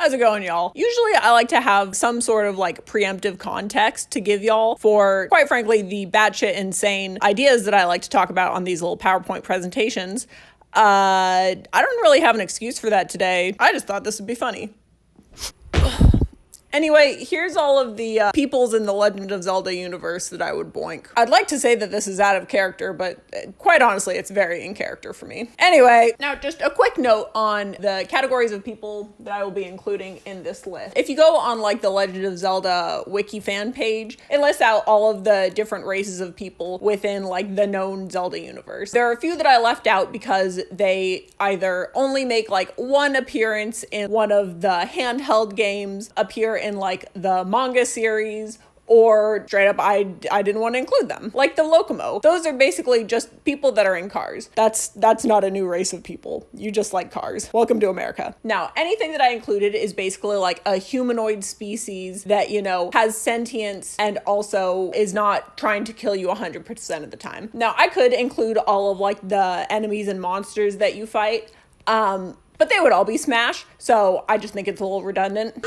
How's it going, y'all? Usually I like to have some sort of like preemptive context to give y'all for, quite frankly, the batshit insane ideas that I like to talk about on these little PowerPoint presentations. I don't really have an excuse for that today. I just thought this would be funny. Anyway, here's all of the peoples in the Legend of Zelda universe that I would boink. I'd like to say that this is out of character, but quite honestly, it's very in character for me. Anyway, now just a quick note on the categories of people that I will be including in this list. If you go on like the Legend of Zelda wiki fan page, it lists out all of the different races of people within like the known Zelda universe. There are a few that I left out because they either only make like one appearance in one of the handheld games, appear in like the manga series, or straight up I didn't want to include them. Like the Locomo. Those are basically just people that are in cars. That's not a new race of people. You just like cars. Welcome to America. Now, anything that I included is basically like a humanoid species that, you know, has sentience and also is not trying to kill you 100% of the time. Now, I could include all of like the enemies and monsters that you fight, but they would all be Smash, so I just think it's a little redundant.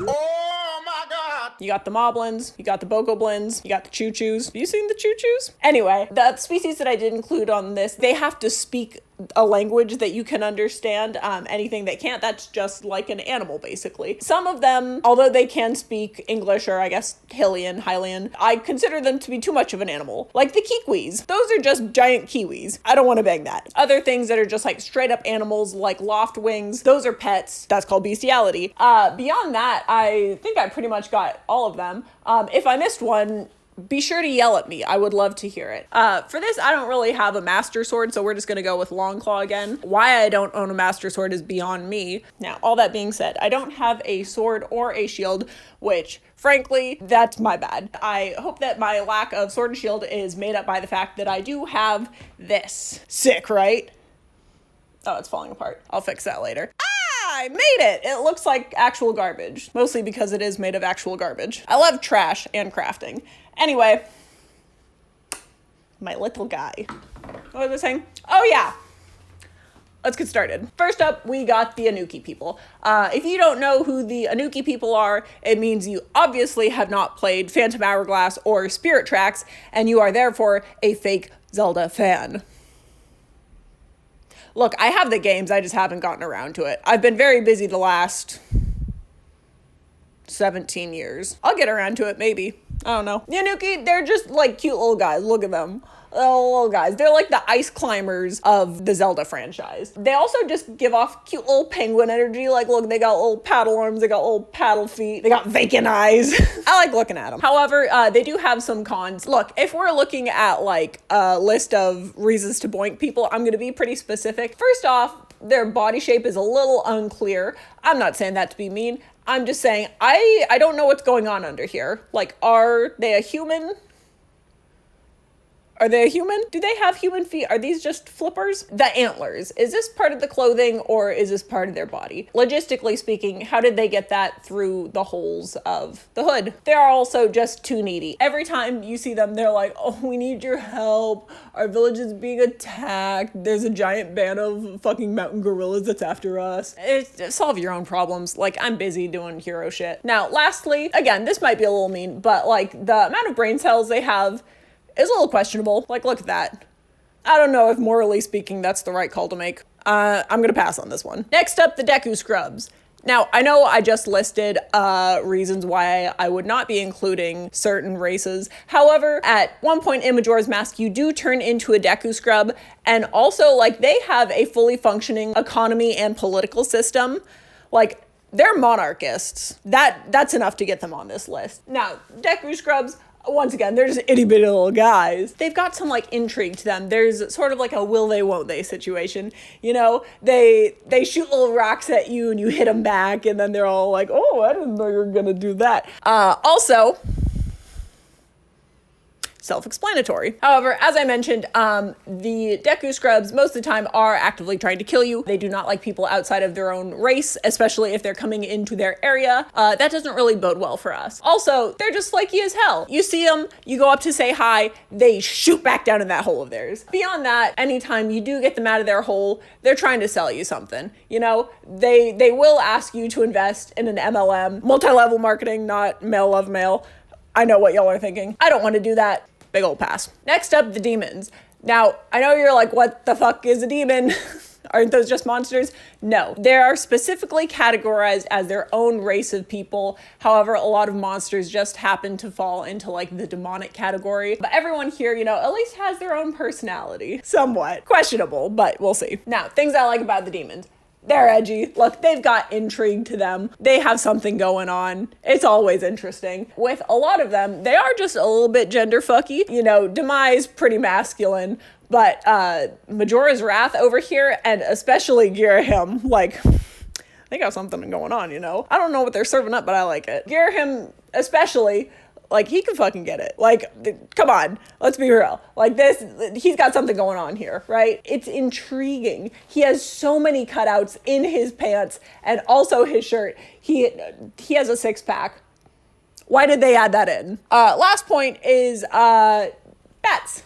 Oh my god! You got the Moblins, you got the Bokoblins, you got the Choo-Choos. Have you seen the Choo-Choos? Anyway, the species that I did include on this, they have to speak a language that you can understand. Anything that can't, that's just like an animal, basically. Some of them, although they can speak English, or I guess Hylian, I consider them to be too much of an animal. Like the Kiwis. Those are just giant kiwis. I don't want to bang that. Other things that are just like straight up animals, like loft wings, those are pets. That's called bestiality. Beyond that, I think I pretty much got all of them. If I missed one, be sure to yell at me. I would love to hear it. For this, I don't really have a master sword, so we're just gonna go with Longclaw again. Why I don't own a master sword is beyond me. Now, all that being said, I don't have a sword or a shield, which, frankly, that's my bad. I hope that my lack of sword and shield is made up by the fact that I do have this. Sick, right? Oh, it's falling apart. I'll fix that later. I made it! It looks like actual garbage, mostly because it is made of actual garbage. I love trash and crafting. Anyway, my little guy. What was I saying? Oh yeah, let's get started. First up, we got the Anouki people. If you don't know who the Anouki people are, it means you obviously have not played Phantom Hourglass or Spirit Tracks, and you are therefore a fake Zelda fan. Look, I have the games, I just haven't gotten around to it. I've been very busy the last 17 years. I'll get around to it, maybe. I don't know. The Anouki, they're just like cute little guys. Look at them. Little guys. They're like the ice climbers of the Zelda franchise. They also just give off cute little penguin energy. Like, look, they got little paddle arms, they got little paddle feet, they got vacant eyes. I like looking at them. However, they do have some cons. Look, if we're looking at like a list of reasons to boink people, I'm gonna be pretty specific. First off, their body shape is a little unclear. I'm not saying that to be mean. I'm just saying, I don't know what's going on under here. Like, are they a human? Are they a human? Do they have human feet? Are these just flippers? The antlers. Is this part of the clothing or is this part of their body? Logistically speaking, how did they get that through the holes of the hood? They're also just too needy. Every time you see them, they're like, oh, we need your help. Our village is being attacked. There's a giant band of fucking mountain gorillas that's after us. Solve your own problems. Like, I'm busy doing hero shit. Now, lastly, again, this might be a little mean, but like the amount of brain cells they have is a little questionable. Like, look at that. I don't know if morally speaking that's the right call to make. I'm gonna pass on this one. Next up, the Deku scrubs. Now, I know I just listed reasons why I would not be including certain races. However, at one point in Majora's Mask, you do turn into a Deku scrub, and also, like, they have a fully functioning economy and political system. Like, they're monarchists. That's enough to get them on this list. Now, Deku scrubs, once again, they're just itty bitty little guys. They've got some like intrigue to them. There's sort of like a will they won't they situation. You know, they shoot little rocks at you and you hit them back, and then they're all like, oh, I didn't know you were gonna do that. Also, self-explanatory. However, as I mentioned, the Deku scrubs most of the time are actively trying to kill you. They do not like people outside of their own race, especially if they're coming into their area. That doesn't really bode well for us. Also, they're just flaky as hell. You see them, you go up to say hi, they shoot back down in that hole of theirs. Beyond that, anytime you do get them out of their hole, they're trying to sell you something. You know, they will ask you to invest in an MLM, multi-level marketing, not male love male. I know what y'all are thinking. I don't want to do that. Big old pass. Next up, the demons. Now, I know you're like, what the fuck is a demon? Aren't those just monsters? No, they are specifically categorized as their own race of people. However, a lot of monsters just happen to fall into like the demonic category. But everyone here, you know, at least has their own personality. Somewhat questionable, but we'll see. Now, things I like about the demons. They're edgy. Look, they've got intrigue to them. They have something going on. It's always interesting. With a lot of them, they are just a little bit gender fucky. You know, Demise, pretty masculine, but Majora's Wrath over here, and especially Girahim, like, they got something going on, you know? I don't know what they're serving up, but I like it. Girahim, especially, like, he can fucking get it. Like, come on, let's be real. Like this, he's got something going on here, right? It's intriguing. He has so many cutouts in his pants and also his shirt. He has a six-pack. Why did they add that in? Last point is bats.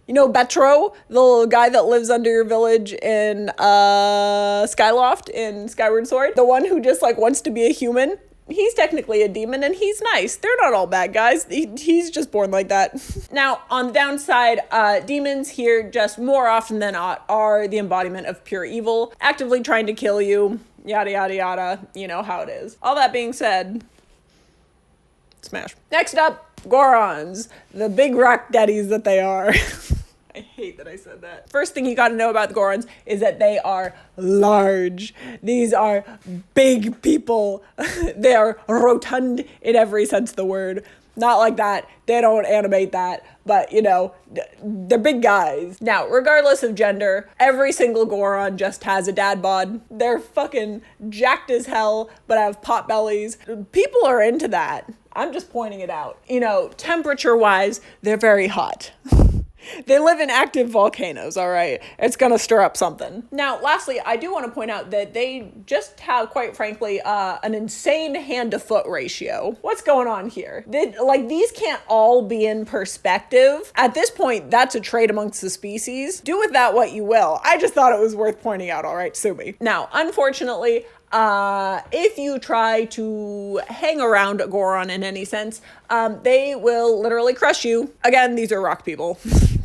You know Betro, the little guy that lives under your village in Skyloft in Skyward Sword? The one who just like wants to be a human? He's technically a demon and he's nice. They're not all bad guys. He's just born like that. Now, on the downside, demons here just more often than not are the embodiment of pure evil, actively trying to kill you, yada, yada, yada. You know how it is. All that being said, smash. Next up, Gorons, the big rock daddies that they are. I hate that I said that. First thing you gotta know about the Gorons is that they are large. These are big people. They are rotund in every sense of the word. Not like that. They don't animate that. But, you know, they're big guys. Now, regardless of gender, every single Goron just has a dad bod. They're fucking jacked as hell, but have pot bellies. People are into that. I'm just pointing it out. You know, temperature-wise, they're very hot. They live in active volcanoes, all right? It's gonna stir up something. Now, lastly, I do want to point out that they just have, quite frankly, an insane hand-to-foot ratio. What's going on here? These can't all be in perspective. At this point, that's a trait amongst the species. Do with that what you will. I just thought it was worth pointing out, all right? Sue me. Now, unfortunately, if you try to hang around a Goron in any sense, they will literally crush you. Again, these are rock people.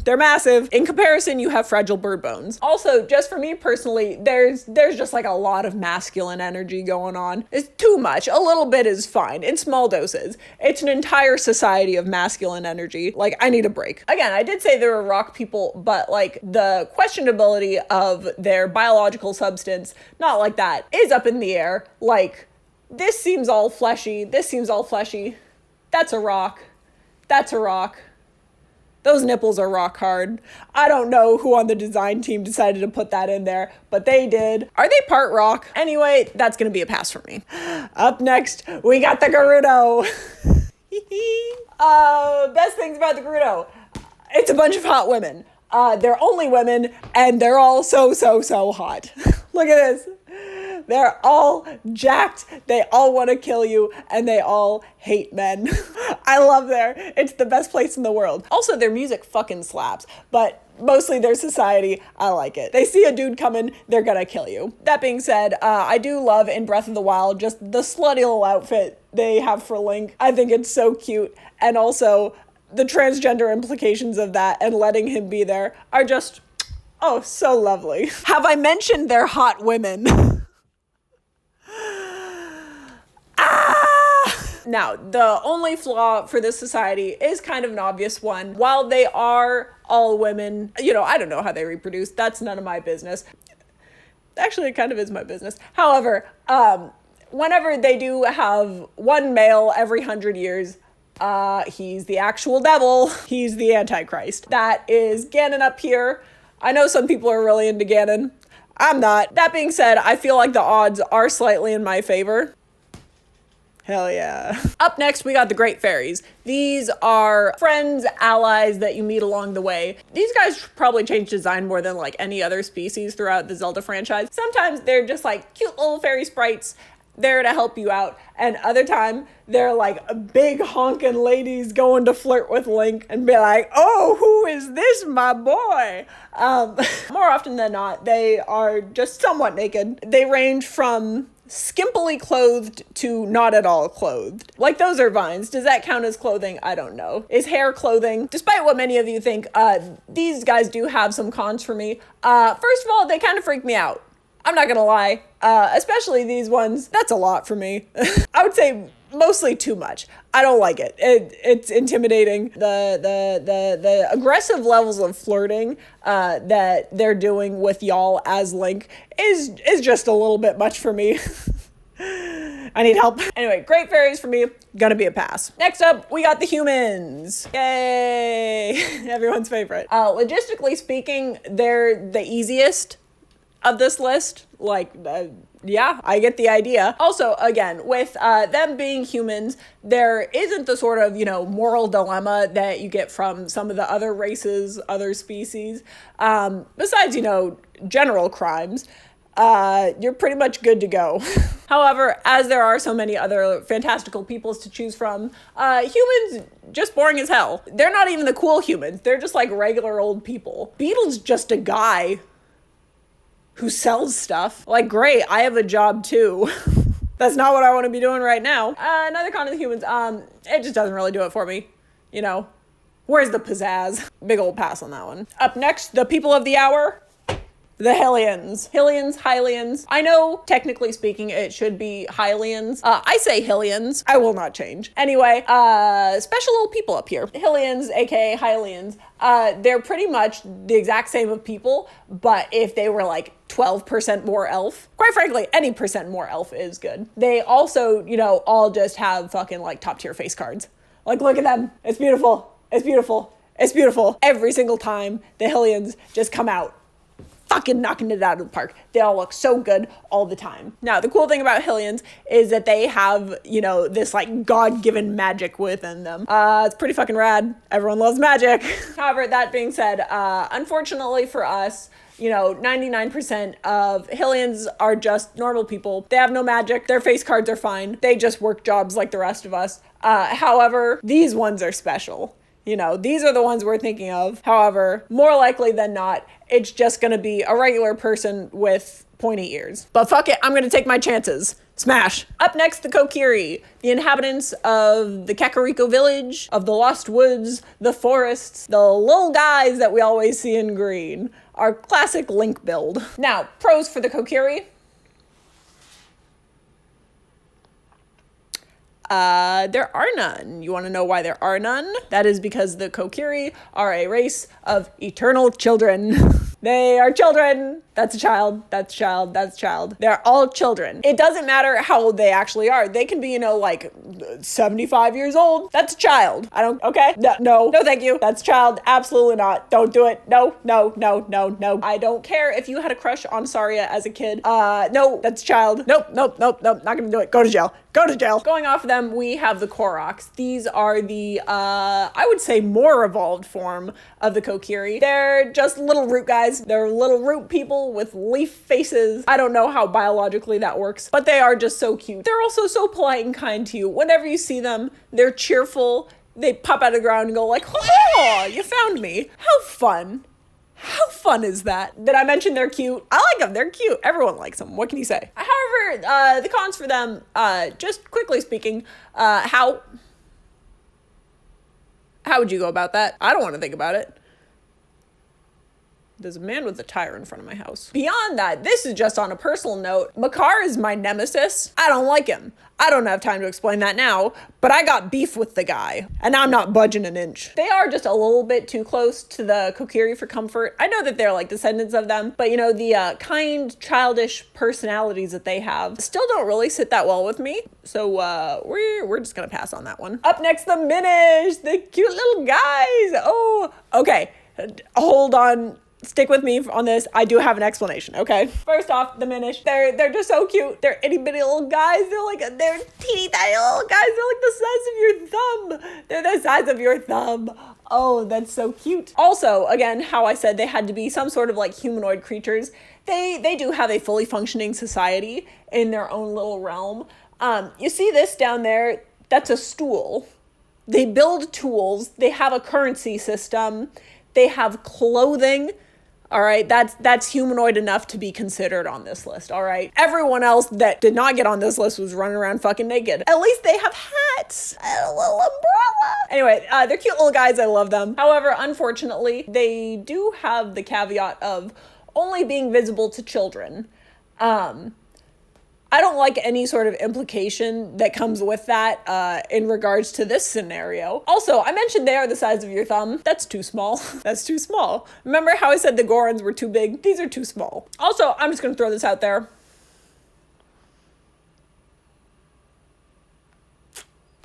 They're massive. In comparison, you have fragile bird bones. Also, just for me personally, there's just like a lot of masculine energy going on. It's too much. A little bit is fine in small doses. It's an entire society of masculine energy. Like, I need a break. Again, I did say they were rock people, but like the questionability of their biological substance, not like that, is up in the air. Like, this seems all fleshy. This seems all fleshy. That's a rock. That's a rock. Those nipples are rock hard. I don't know who on the design team decided to put that in there, but they did. Are they part rock? Anyway, that's gonna be a pass for me. Up next, we got the Gerudo. Best things about the Gerudo. It's a bunch of hot women. They're only women, and they're all so hot. Look at this. They're all jacked, they all want to kill you, and they all hate men. I love it's the best place in the world. Also, their music fucking slaps, but mostly their society, I like it. They see a dude coming, they're gonna kill you. That being said, I do love in Breath of the Wild just the slutty little outfit they have for Link. I think it's so cute, and also the transgender implications of that and letting him be there are just, oh, so lovely. Have I mentioned they're hot women? Now, the only flaw for this society is kind of an obvious one. While they are all women, you know, I don't know how they reproduce. That's none of my business. Actually, it kind of is my business. However, whenever they do have one male every 100 years, he's the actual devil. He's the Antichrist. That is Ganon up here. I know some people are really into Ganon. I'm not. That being said, I feel like the odds are slightly in my favor. Hell yeah. Up next, we got the Great Fairies. These are friends, allies that you meet along the way. These guys probably change design more than like any other species throughout the Zelda franchise. Sometimes they're just like cute little fairy sprites there to help you out, and other time they're like big honking ladies going to flirt with Link and be like, oh, who is this, my boy? More often than not, they are just somewhat naked. They range from skimpily clothed to not at all clothed. Like, those are vines. Does that count as clothing? I don't know. Is hair clothing? Despite what many of you think, these guys do have some cons for me. First of all, they kind of freak me out. I'm not gonna lie, especially these ones. That's a lot for me. I would say mostly too much. I don't like it. It's intimidating. The aggressive levels of flirting that they're doing with y'all as Link is just a little bit much for me. I need help. Anyway, Great Fairies for me, gonna be a pass. Next up, we got the humans. Yay! Everyone's favorite. Logistically speaking, they're the easiest of this list. Like, yeah, I get the idea. Also, again, with them being humans, there isn't the sort of, moral dilemma that you get from some of the other races, other species. Besides, general crimes, you're pretty much good to go. However, as there are so many other fantastical peoples to choose from, humans just boring as hell. They're not even the cool humans. They're just like regular old people. Beetle's just a guy who sells stuff. Like, great, I have a job too. That's not what I want to be doing right now. Another con of the humans, it just doesn't really do it for me. Where's the pizzazz? Big old pass on that one. Up next, the people of the hour. The Hylians. Hylians. I know, technically speaking, it should be Hylians. I say Hylians. I will not change. Anyway, special little people up here. Hylians, aka Hylians. They're pretty much the exact same of people, but if they were like 12% more elf, quite frankly, any percent more elf is good. They also, all just have fucking like top tier face cards. Like, look at them. It's beautiful. It's beautiful. It's beautiful. Every single time the Hylians just come out, fucking knocking it out of the park. They all look so good all the time. Now, the cool thing about Hylians is that they have, this like God-given magic within them. It's pretty fucking rad. Everyone loves magic. However, that being said, unfortunately for us, 99% of Hylians are just normal people. They have no magic. Their face cards are fine. They just work jobs like the rest of us. However, these ones are special. These are the ones we're thinking of. However, more likely than not, it's just gonna be a regular person with pointy ears. But fuck it, I'm gonna take my chances. Smash. Up next, the Kokiri, the inhabitants of the Kakariko village, of the Lost Woods, the forests, the little guys that we always see in green. Our classic Link build. Now, pros for the Kokiri. There are none. You want to know why there are none? That is because the Kokiri are a race of eternal children. They are children. That's a child. That's a child. That's a child. They're all children. It doesn't matter how old they actually are. They can be, like 75 years old. That's a child. Okay? No, thank you. That's a child. Absolutely not. Don't do it. No. I don't care if you had a crush on Saria as a kid. No, that's a child. Nope. Not gonna do it. Go to jail. Going off of them, we have the Koroks. These are the, I would say more evolved form of the Kokiri. They're just little root guys. They're little root people with leaf faces. I don't know how biologically that works, but they are just so cute. They're also so polite and kind to you. Whenever you see them, they're cheerful. They pop out of the ground and go like, oh, you found me. How fun. How fun is that? Did I mention they're cute? I like them. They're cute. Everyone likes them. What can you say? However, the cons for them, just quickly speaking, how would you go about that? I don't want to think about it. There's a man with a tire in front of my house. Beyond that, this is just on a personal note. Makar is my nemesis. I don't like him. I don't have time to explain that now, but I got beef with the guy, and I'm not budging an inch. They are just a little bit too close to the Kokiri for comfort. I know that they're like descendants of them, but the kind, childish personalities that they have still don't really sit that well with me. So we're just gonna pass on that one. Up next, the Minish, the cute little guys. Oh, okay. Hold on stick with me on this. I do have an explanation, okay? First off, the Minish. They're just so cute. They're itty bitty little guys. They're teeny tiny little guys. They're like the size of your thumb. They're the size of your thumb. Oh, that's so cute. Also, again, how I said they had to be some sort of like humanoid creatures. They do have a fully functioning society in their own little realm. You see this down there? That's a stool. They build tools. They have a currency system. They have clothing. All right, that's humanoid enough to be considered on this list, all right? Everyone else that did not get on this list was running around fucking naked. At least they have hats and a little umbrella. Anyway, they're cute little guys. I love them. However, unfortunately, they do have the caveat of only being visible to children. I don't like any sort of implication that comes with that in regards to this scenario. Also, I mentioned they are the size of your thumb. That's too small. That's too small. Remember how I said the Gorons were too big? These are too small. Also, I'm just gonna throw this out there.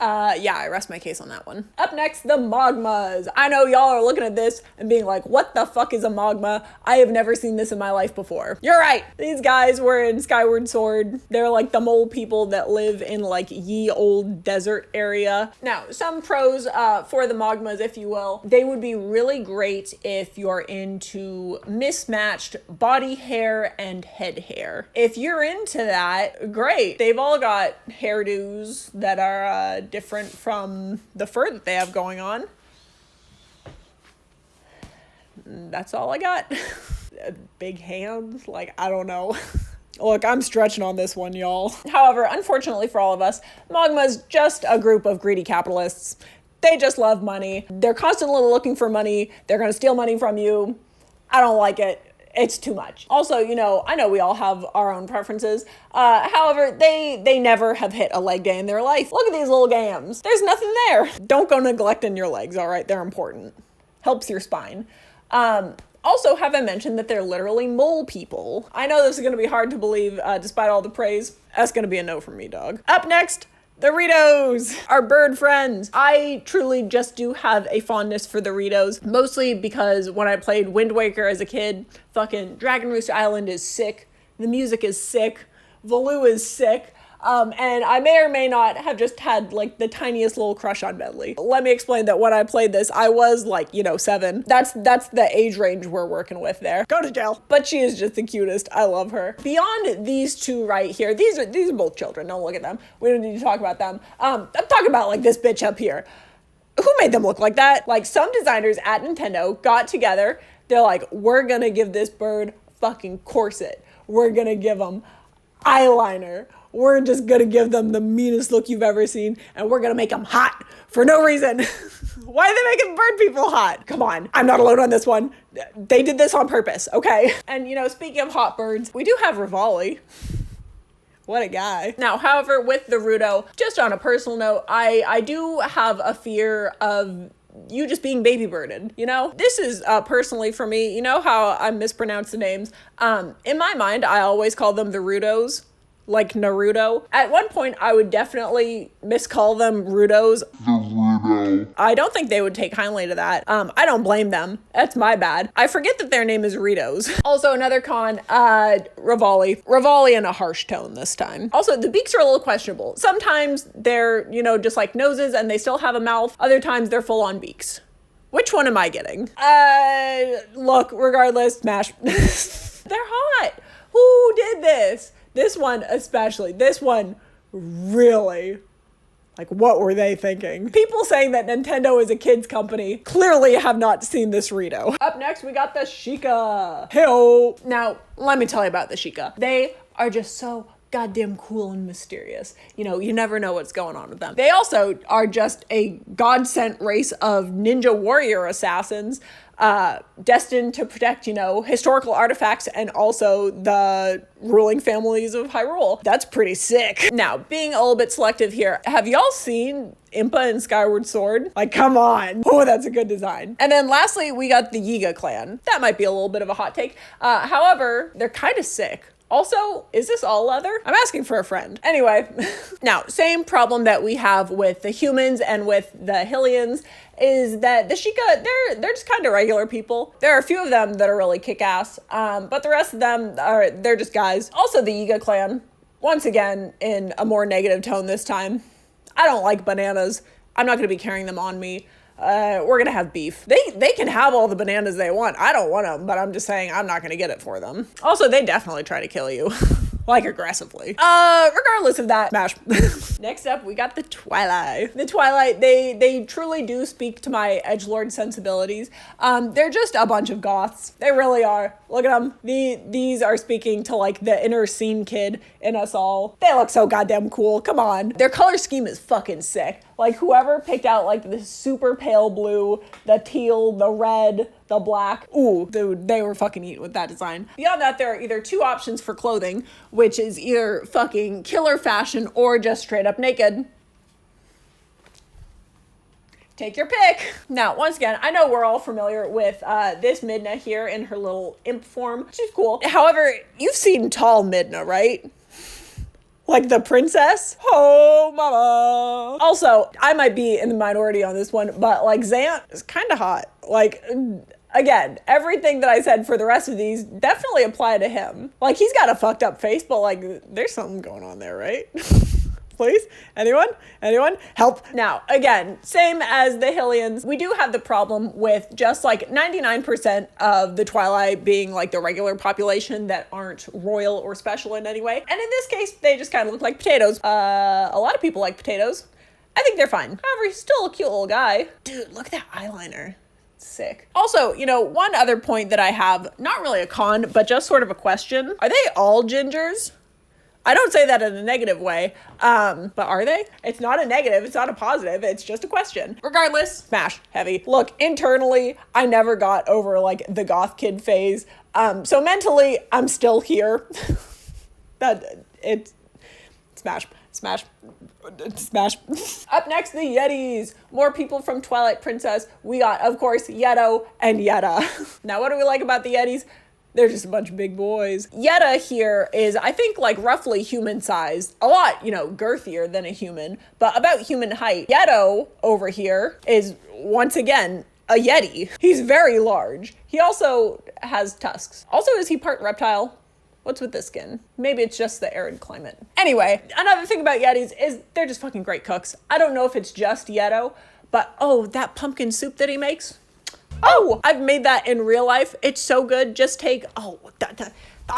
Yeah, I rest my case on that one. Up next, the Mogmas. I know y'all are looking at this and being like, what the fuck is a Mogma? I have never seen this in my life before. You're right. These guys were in Skyward Sword. They're like the mole people that live in like ye old desert area. Now, some pros for the Mogmas, if you will. They would be really great if you're into mismatched body hair and head hair. If you're into that, great. They've all got hairdos that are different from the fur that they have going on. That's all I got. Big hands, like, I don't know. Look, I'm stretching on this one, y'all. However, unfortunately for all of us, Mogma's just a group of greedy capitalists. They just love money. They're constantly looking for money. They're gonna steal money from you. I don't like it. It's too much. Also, you know, I know we all have our own preferences. However, they never have hit a leg day in their life. Look at these little gams. There's nothing there. Don't go neglecting your legs, all right? They're important. Helps your spine. Also, have I mentioned that they're literally mole people? I know this is going to be hard to believe, despite all the praise. That's going to be a no from me, dog. Up next, the Ritos, our bird friends. I truly just do have a fondness for the Ritos, mostly because when I played Wind Waker as a kid, fucking Dragon Roost Island is sick. The music is sick. Volu is sick. And I may or may not have just had like the tiniest little crush on Medley. Let me explain that when I played this, I was like, 7. That's the age range we're working with there. Go to jail. But she is just the cutest. I love her. Beyond these two right here, these are both children. Don't look at them. We don't need to talk about them. I'm talking about like this bitch up here. Who made them look like that? Like some designers at Nintendo got together. They're like, we're gonna give this bird fucking corset. We're gonna give them eyeliner. We're just gonna give them the meanest look you've ever seen, and we're gonna make them hot for no reason. Why are they making bird people hot? Come on, I'm not alone on this one. They did this on purpose, okay? And speaking of hot birds, we do have Rivali. What a guy. Now, however, with the Rudo, just on a personal note, I do have a fear of you just being baby birded, This is personally for me, you know how I mispronounce the names? In my mind, I always call them the Rudos. Like Naruto. At one point, I would definitely miscall them Rudos. I don't think they would take kindly to that. I don't blame them. That's my bad. I forget that their name is Ritos. Also, another con, Rivali. Rivali in a harsh tone this time. Also, the beaks are a little questionable. Sometimes they're, just like noses and they still have a mouth. Other times they're full on beaks. Which one am I getting? Look, regardless, smash. They're hot. Who did this? This one especially. This one really. Like, what were they thinking? People saying that Nintendo is a kid's company clearly have not seen this Rito. Up next, we got the Sheikah. Hey-o. Now, let me tell you about the Sheikah. They are just so goddamn cool and mysterious. You never know what's going on with them. They also are just a god-sent race of ninja warrior assassins, destined to protect, historical artifacts and also the ruling families of Hyrule. That's pretty sick. Now, being a little bit selective here, have y'all seen Impa in Skyward Sword? Like, come on. Oh, that's a good design. And then lastly, we got the Yiga clan. That might be a little bit of a hot take. However, they're kind of sick. Also, is this all leather? I'm asking for a friend. Anyway, now, same problem that we have with the humans and with the Hylians is that the Sheikah, they're just kind of regular people. There are a few of them that are really kick-ass, but the rest of them they're just guys. Also, the Yiga clan, once again, in a more negative tone this time. I don't like bananas. I'm not gonna be carrying them on me. We're gonna have beef. They can have all the bananas they want. I don't want them, but I'm just saying I'm not gonna get it for them. Also, they definitely try to kill you. Like aggressively. Regardless of that, smash. Next up, we got the Twili. The Twili, they truly do speak to my edgelord sensibilities. They're just a bunch of goths. They really are. Look at them. These are speaking to like the inner scene kid in us all. They look so goddamn cool. Come on. Their color scheme is fucking sick. Like whoever picked out like the super pale blue, the teal, the red, the black. Ooh, dude, they were fucking eating with that design. Beyond that, there are either two options for clothing, which is either fucking killer fashion or just straight up naked. Take your pick. Now, once again, I know we're all familiar with this Midna here in her little imp form. She's cool. However, you've seen tall Midna, right? Like the princess? Oh, mama. Also, I might be in the minority on this one, but like Zant is kind of hot. Like, again, everything that I said for the rest of these definitely apply to him. Like, he's got a fucked up face, but like, there's something going on there, right? Please? Anyone? Help. Now, again, same as the Hylians, we do have the problem with just like 99% of the Twili being like the regular population that aren't royal or special in any way. And in this case, they just kind of look like potatoes. A lot of people like potatoes. I think they're fine. However, he's still a cute little guy. Dude, look at that eyeliner. Sick. Also, you know, one other point that I have, not really a con, but just sort of a question. Are they all gingers? I don't say that in a negative way, but are they? It's not a negative, it's not a positive, it's just a question. Regardless, smash, heavy. Look, internally, I never got over like the goth kid phase, so mentally, I'm still here. Smash. Up next, the Yetis. More people from Twilight Princess. We got, of course, Yeto and Yeta. Now, what do we like about the Yetis? They're just a bunch of big boys. Yeta here is, I think, like roughly human sized. A lot, you know, girthier than a human, but about human height. Yeto over here is, once again, a Yeti. He's very large. He also has tusks. Also, is he part reptile? What's with this skin? Maybe it's just the arid climate. Anyway, another thing about Yetis is they're just fucking great cooks. I don't know if it's just Yeto, but oh, that pumpkin soup that he makes. Oh, I've made that in real life. It's so good. Just take, I'll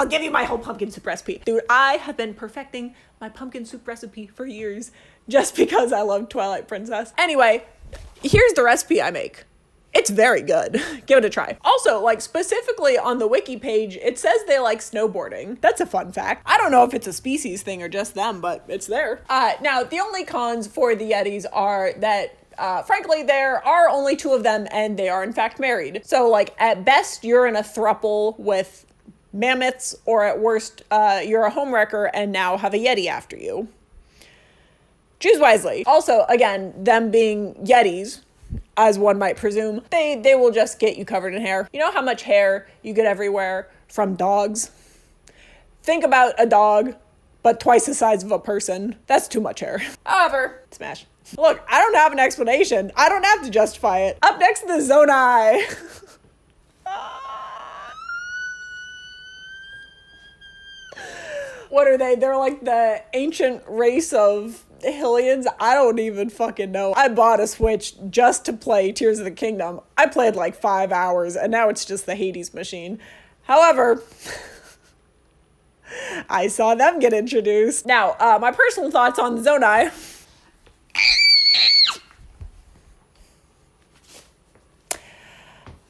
give you my whole pumpkin soup recipe. Dude, I have been perfecting my pumpkin soup recipe for years just because I love Twilight Princess. Anyway, here's the recipe I make. It's very good. Give it a try. Also, like specifically on the wiki page, it says they like snowboarding. That's a fun fact. I don't know if it's a species thing or just them, but it's there. Now, the only cons for the Yetis are that frankly, there are only two of them and they are in fact married. So like at best, you're in a throuple with mammoths, or at worst, you're a homewrecker and now have a Yeti after you. Choose wisely. Also, again, them being Yetis, as one might presume, they will just get you covered in hair. You know how much hair you get everywhere from dogs? Think about a dog, but twice the size of a person. That's too much hair. However, smash. Look, I don't have an explanation. I don't have to justify it. Up next, the Zonai. What are they? They're like the ancient race of Hylians. I don't even fucking know. I bought a Switch just to play Tears of the Kingdom. I played like 5 hours and now it's just the Hades machine. However, I saw them get introduced. Now, my personal thoughts on the Zonai.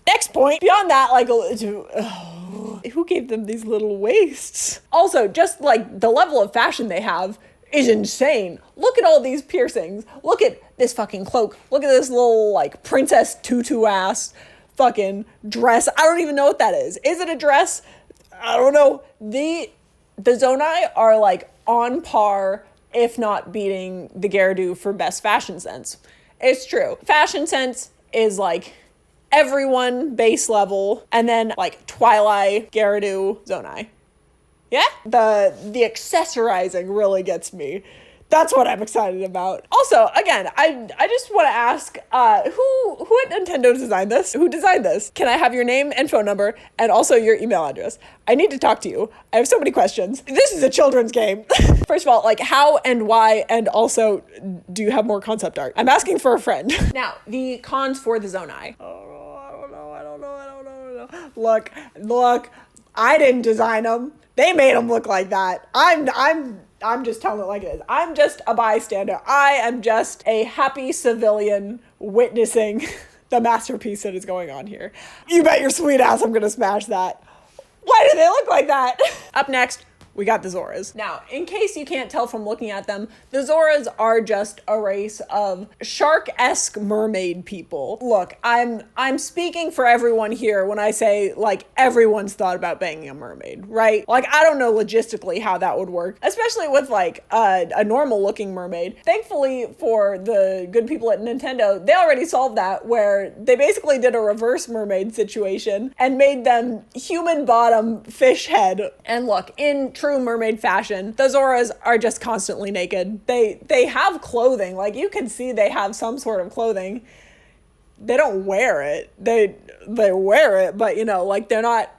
Next point, beyond that, like, who gave them these little waists? Also, just like the level of fashion they have is insane. Look at all these piercings. Look at this fucking cloak. Look at this little like princess tutu ass fucking dress. I don't even know what that is. Is it a dress? I don't know. The Zonai are like on par, if not beating the Gerudo for best fashion sense. It's true. Fashion sense is like everyone base level, and then like Twilight, Gerudo, Zonai. Yeah? The accessorizing really gets me. That's what I'm excited about. Also, again, I just want to ask, who at Nintendo designed this? Who designed this? Can I have your name and phone number and also your email address? I need to talk to you. I have so many questions. This is a children's game. First of all, like how and why, and also, do you have more concept art? I'm asking for a friend. Now, the cons for the Zonai. Oh, I don't know. Look, I didn't design them. They made them look like that. I'm just telling it like it is. I'm just a bystander. I am just a happy civilian witnessing the masterpiece that is going on here. You bet your sweet ass I'm gonna smash that. Why do they look like that? Up next, we got the Zoras. Now, in case you can't tell from looking at them, the Zoras are just a race of shark-esque mermaid people. Look, I'm speaking for everyone here when I say, like, everyone's thought about banging a mermaid, right? Like, I don't know logistically how that would work, especially with, like, a normal-looking mermaid. Thankfully, for the good people at Nintendo, they already solved that, where they basically did a reverse mermaid situation and made them human bottom, fish head. And look, in true mermaid fashion, the Zoras are just constantly naked. They have clothing, like you can see they have some sort of clothing. They don't wear it. They wear it, but you know, like they're not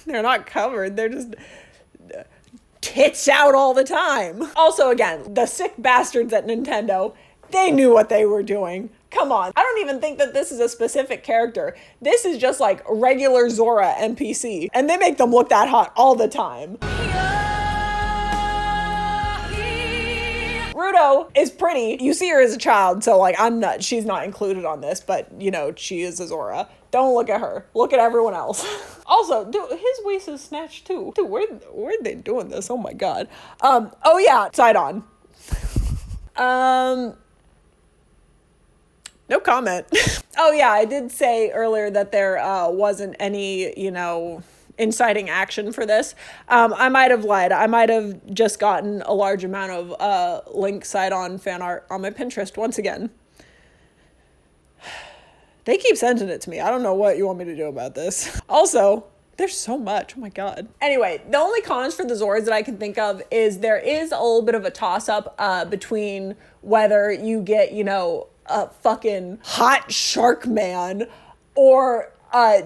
they're not covered. They're just tits out all the time. Also, again, the sick bastards at Nintendo, they knew what they were doing. Come on. I don't even think that this is a specific character. This is just like regular Zora NPC, and they make them look that hot all the time. Gerudo is pretty. You see her as a child, so like she's not included on this, but you know, she is a Zora. Don't look at her. Look at everyone else. Also, dude, his waist is snatched too. Dude, where are they doing this? Oh my god. Oh yeah, Sidon. No comment. Oh yeah, I did say earlier that there wasn't any, you know, inciting action for this. I might have lied. I might have just gotten a large amount of Link Sidon fan art on my Pinterest once again. They keep sending it to me. I don't know what you want me to do about this. Also, there's so much. Oh my god. Anyway, the only cons for the Zoras that I can think of is there is a little bit of a toss-up between whether you get, you know, a fucking hot shark man or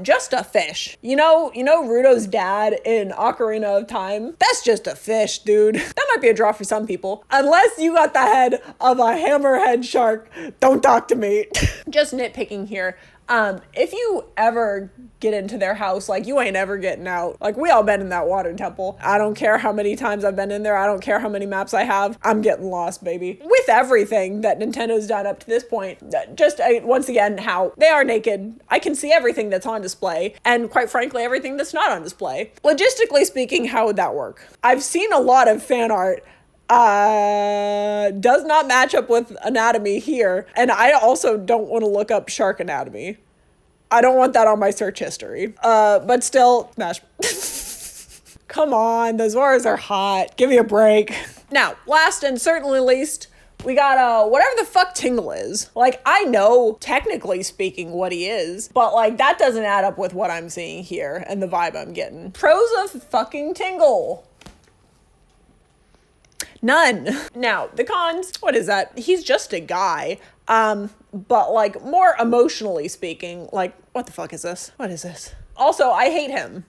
just a fish. You know Ruto's dad in Ocarina of Time? That's just a fish, dude. That might be a draw for some people. Unless you got the head of a hammerhead shark, don't talk to me. Just nitpicking here. If you ever get into their house, like you ain't ever getting out. Like we all been in that water temple. I don't care how many times I've been in there. I don't care how many maps I have. I'm getting lost, baby. With everything that Nintendo's done up to this point, just once again, how they are naked. I can see everything that's on display and quite frankly, everything that's not on display. Logistically speaking, how would that work? I've seen a lot of fan art does not match up with anatomy here. And I also don't want to look up shark anatomy. I don't want that on my search history. But still, smash. Come on, the Zoras are hot. Give me a break. Now, last and certainly least, we got whatever the fuck Tingle is. Like, I know, technically speaking, what he is, but like, that doesn't add up with what I'm seeing here and the vibe I'm getting. Pros of fucking Tingle. None. Now, the cons, what is that? He's just a guy. But like more emotionally speaking, like, what the fuck is this? What is this? Also, I hate him.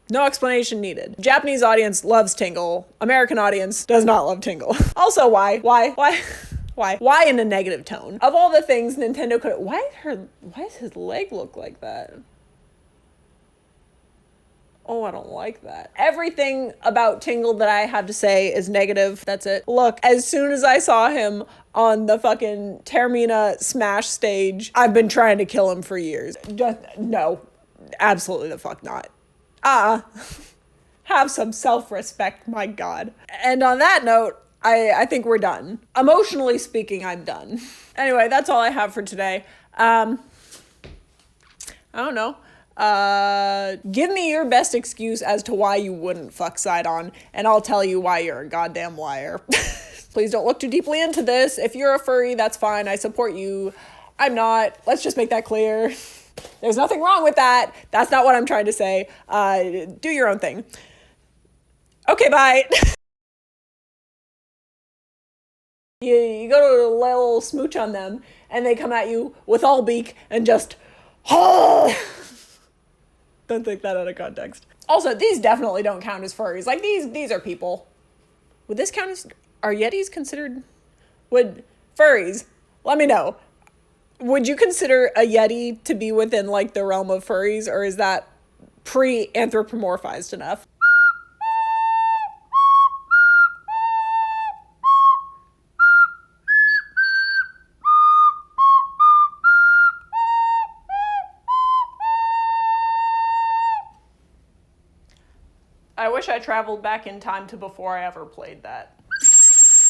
No explanation needed. Japanese audience loves Tingle. American audience does not love Tingle. Also, why? Why in a negative tone? Of all the things Nintendo could, why does his leg look like that? Oh, I don't like that. Everything about Tingle that I have to say is negative. That's it. Look, as soon as I saw him on the fucking Termina Smash stage, I've been trying to kill him for years. Just, no, absolutely the fuck not. Have some self-respect, my god. And on that note, I think we're done. Emotionally speaking, I'm done. Anyway, that's all I have for today. I don't know. Give me your best excuse as to why you wouldn't fuck Sidon, and I'll tell you why you're a goddamn liar. Please don't look too deeply into this. If you're a furry, that's fine. I support you. I'm not. Let's just make that clear. There's nothing wrong with that. That's not what I'm trying to say. Do your own thing. Okay, bye. You go to a little smooch on them, and they come at you with all beak and just, oh! Don't take that out of context. Also, these definitely don't count as furries. Like, these are people. Would this count as, are Yetis considered, would, furries, let me know. Would you consider a Yeti to be within, like, the realm of furries, or is that pre-anthropomorphized enough? I wish I traveled back in time to before I ever played that.